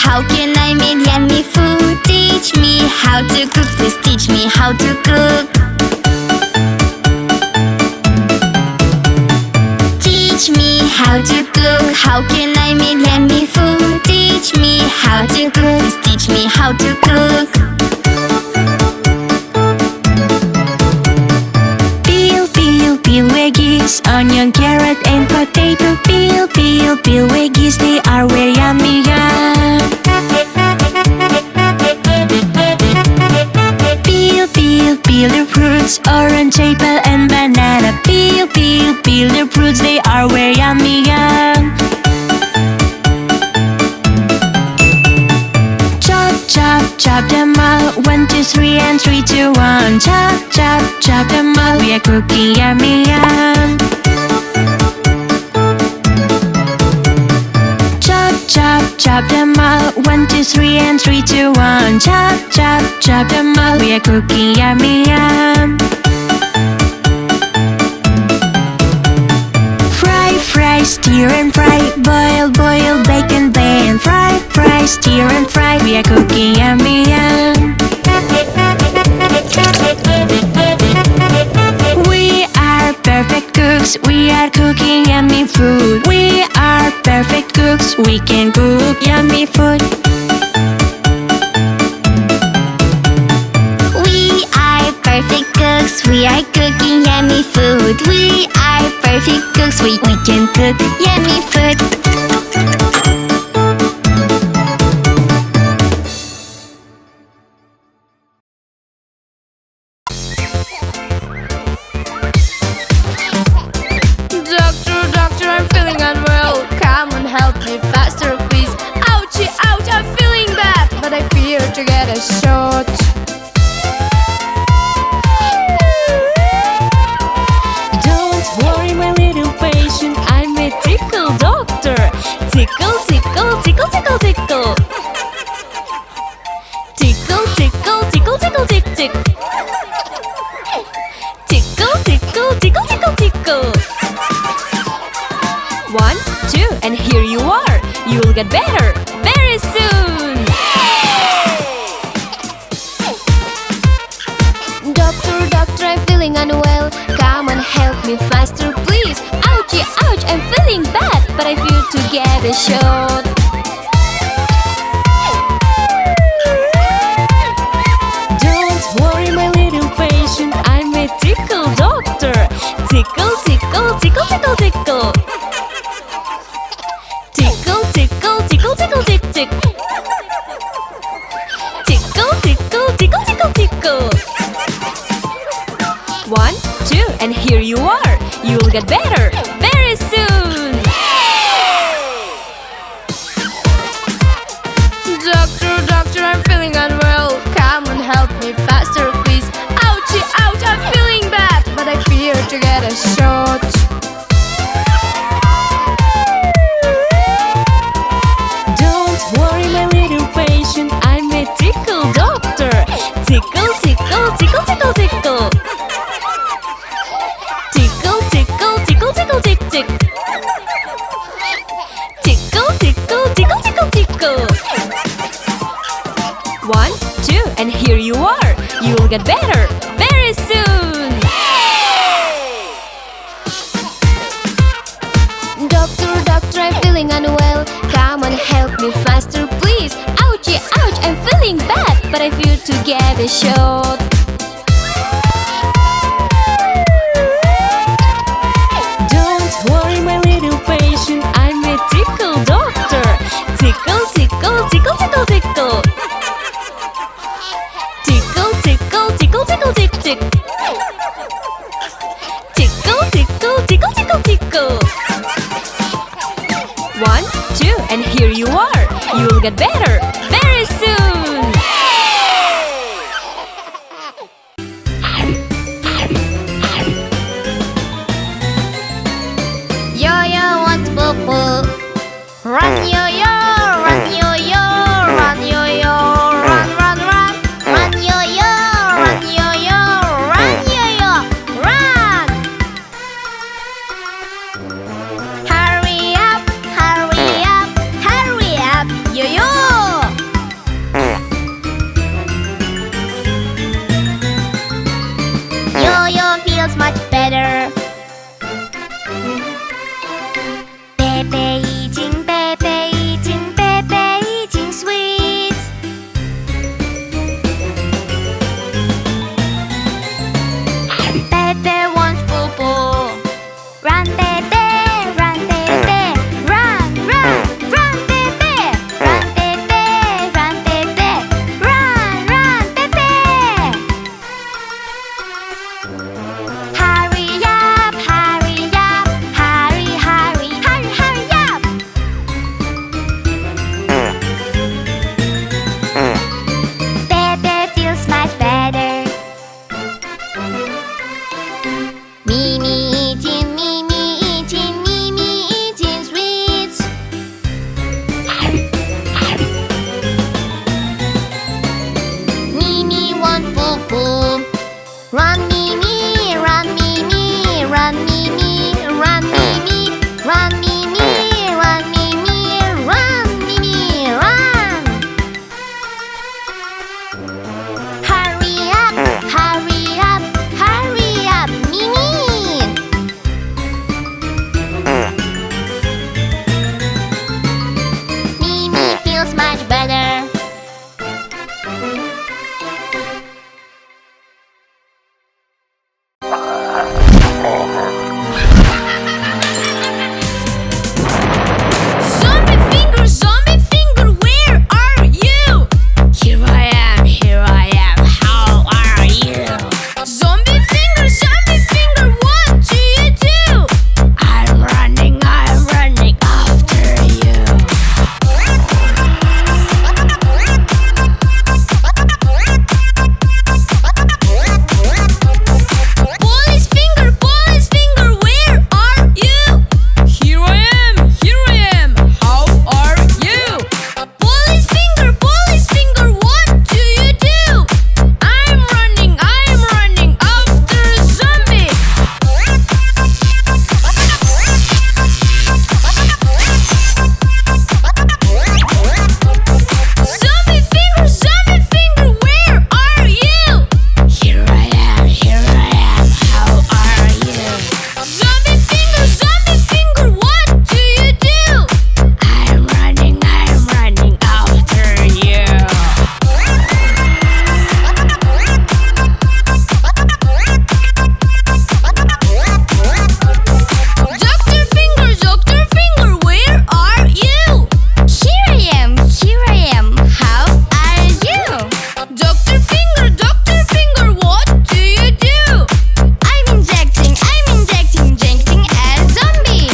how can I make yummy food? Teach me how to cook, please teach me how to cook. Teach me how to cook, how can I make yummy food? Teach me how to cook, please teach me how to cook. Peel veggies, onion, carrot and potato. Peel veggies, they are very yummy, yum. Peel the fruits, orange, apple and banana. Peel the fruits, they are very yummy, yum. Chop them all, 1, 2, 3 and 3, 2, 1. Chop them all, we are cooking yummy, yum. Chop them all, 1, 2, 3 and 3, 2, 1. Chop them all, we are cooking yummy, yum. Fry, stir and fry. Boil, bake and blend. Fry, stir and fry, we are cooking yummy, yum. We are perfect cooks, we are cooking yummy food. We are perfect cooks, we can cook yummy food. We are perfect cooks, we are cooking yummy food. We are perfect cooks, we can cook yummy food. Doctor, I'm feeling unwell. Come and help me faster, please. Ouchie, ouch, I'm feeling bad, but I fear to get a shot. Don't worry, my little patient, I'm a tickle doctor. Tickle, tickle, tickle, tickle, tickle. Tickle, tickle, tickle, tickle, tick, tick. Tickle, tickle, tickle, tickle, tickle. 1, 2, and here you are. You'll get better very soon. Doctor, I'm feeling unwell. Come and help me faster, please. Ouchie, ouch, I'm feeling bad, but I feel to get a shot. Don't worry, my little patient, I'm a tickle doctor. Tickle, tickle, tickle, tickle, tickle. Tickle, tickle, tickle, tickle, tick, tick. Tickle, tickle, tickle, tickle, tickle. 1, 2, and here you are. You'll get better very soon. Doctor, I'm feeling unwell. Come and help me faster, please. Ouchie, ouch, I'm feeling bad, but I fear to get a shot. Don't worry, my little patient, I'm a tickle doctor. Tickle, tickle, tickle, tickle, tickle. Tickle, tickle, tickle, tickle, tick, tick. Tickle, tickle, tickle, tickle, tickle. 1, 2, and here you are. You'll get better very soon. Doctor, I'm feeling unwell. Come and help me faster, please. Ouchie, ouch, I'm feeling bad, but I feel to get a shot. Don't worry, my little patient, I'm a tickle doctor. Tickle, tickle, tickle, tickle, tickle. Tickle, tickle, tickle, tickle, tick, tick. Tickle, tickle, tickle, tickle, tickle. 1, 2, and here you are. You'll get better very soon. Yo-yo, what's boo-boo? Run, yo-yo, run, yo-yo, run, yo-yo, run, run, run. Run, yo-yo, run, yo-yo, run, yo-yo, run. Hurry up, hurry up, hurry up, yo-yo. feels much better. Pepe eating sweets. Pepe wants poo-poo. Run, Pepe, run, Pepe, run, run, run, Pepe, run, Pepe, run, Pepe, run, run, Pepe. Hurry up, hurry up, hurry, hurry, hurry, hurry up. Pepe feels much better. Mimi eating sweets. Mimi wants poo-poo. Run, Mimi, run, Mimi, run, Mimi, run, Mimi, run, Mimi, run, Mimi, run, Mimi, run. Hurry up, hurry up, hurry up, Mimi. Mimi feels much better. Zombie finger, where are you? Here I am, how are you? Zombie finger, what do you do? I'm running after you. Police finger, where are you? Here I am, how are you? Police finger, what do you do? I'm running after a zombie. Zombie finger, where are you? Here I am, how are you? Zombie finger, what do you do? I'm running after you. Doctor finger, where are you? Here I am, how are you? Doctor finger, what do you do? I'm injecting a zombie.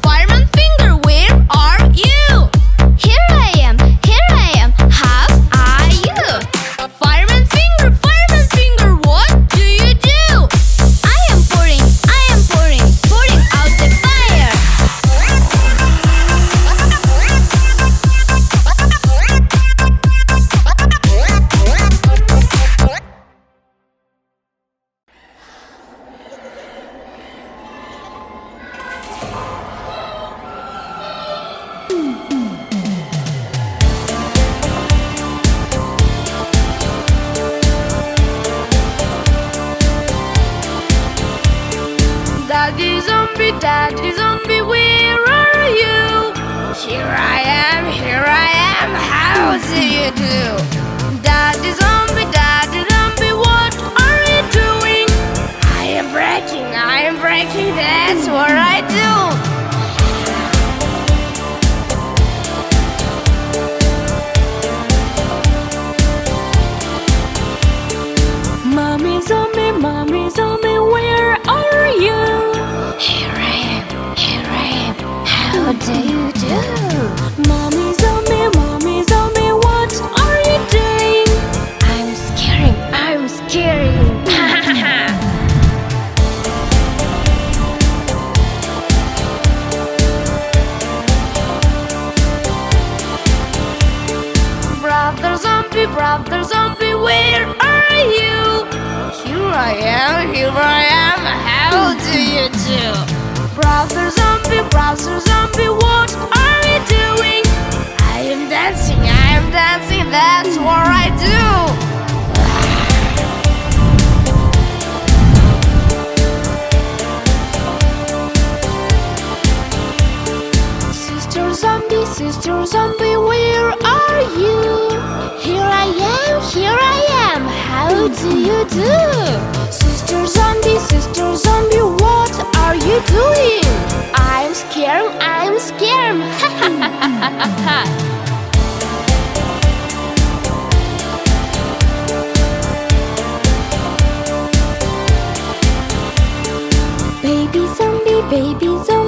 Fireman finger, where are you? Here I am, how are you? Fireman finger, what do you do? I am pouring out the fire. Daddy zombie, where are you? Here I am, how do you do? Daddy zombie, what are you doing? I am breaking, that's what I do. Mommy zombie, where are you? Here I am, how do you do? Mommy zombie, what are you doing? I'm scaring. Brother zombie, where are you? Here I am, how do you do? Brother zombie, what are you doing? sister zombie, where are you? Here I am, how do you do? Sister zombie, what are you doing? I'm scared, Baby zombie,